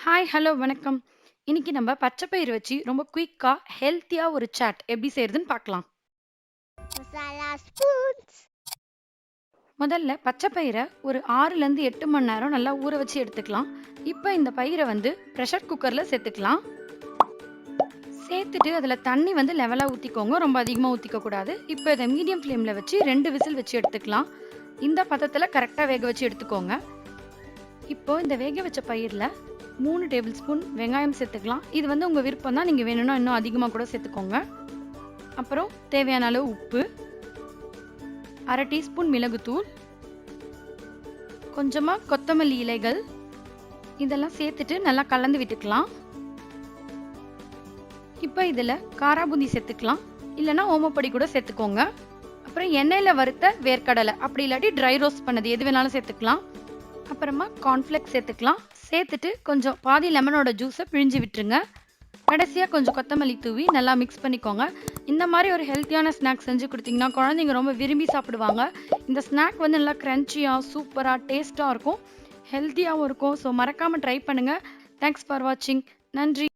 Hi, hello, வணக்கம். இன்னைக்கு நம்ம பச்சை பயிறு வச்சு ரொம்ப குயிக்கா, ஹெல்த்தியா ஒரு சாட் எப்படி செய்யறதுன்னு பார்க்கலாம். Masala spoons. முதல்ல பச்சை பயிரை ஒரு 6லேருந்து 8 மணி நேரம் நல்லா ஊற வச்சு எடுத்துக்கலாம். இப்போ இந்த பயிரை ப்ரெஷர் குக்கர்ல சேர்த்துக்கலாம். சேர்த்துட்டு அதில் தண்ணி லெவலாக ஊற்றிக்கோங்க, ரொம்ப அதிகமாக ஊற்றிக்க கூடாது. இப்போ இதை மீடியம் ஃப்ளேமில் வச்சு 2 விசில் வச்சு எடுத்துக்கலாம். இந்த பதத்தில் கரெக்டாக வேக வச்சு எடுத்துக்கோங்க. இப்போ இந்த வேக வச்ச பயிரில் 3 டேபிள் ஸ்பூன் வெங்காயம் சேர்த்துக்கலாம். இது உங்கள் விருப்பம் தான், நீங்கள் வேணும்னா இன்னும் அதிகமாக கூட சேர்த்துக்கோங்க. அப்புறம் தேவையான அளவு உப்பு, 1/2 டீஸ்பூன் மிளகுத்தூள், கொஞ்சமாக கொத்தமல்லி இலைகள், இதெல்லாம் சேர்த்துட்டு நல்லா கலந்து விட்டுக்கலாம். இப்போ இதில் காரா பூந்தி சேர்த்துக்கலாம், இல்லைன்னா ஓமப்பொடி கூட சேர்த்துக்கோங்க. அப்புறம் எண்ணெயில் வறுத்த வேர்க்கடலை, அப்படி இல்லாட்டி ட்ரை ரோஸ்ட் பண்ணது எது வேணாலும் சேர்த்துக்கலாம். அப்புறமா கார்ன்ஃப்ளேக்ஸ் சேர்த்துக்கலாம். சேர்த்துட்டு கொஞ்சம் பாதி லெமனோட ஜூஸை பிழிஞ்சு விட்டுருங்க. கடைசியாக கொஞ்சம் கொத்தமல்லி தூவி நல்லா மிக்ஸ் பண்ணிக்கோங்க. இந்த மாதிரி ஒரு ஹெல்த்தியான ஸ்நாக்ஸ் செஞ்சு கொடுத்தீங்கன்னா குழந்தைங்க ரொம்ப விரும்பி சாப்பிடுவாங்க. இந்த ஸ்நாக் நல்லா க்ரன்ச்சியாக, சூப்பராக, டேஸ்ட்டாக இருக்கும், ஹெல்த்தியாகவும் இருக்கும். ஸோ மறக்காமல் ட்ரை பண்ணுங்கள். தேங்க்ஸ் ஃபார் வாட்சிங். நன்றி.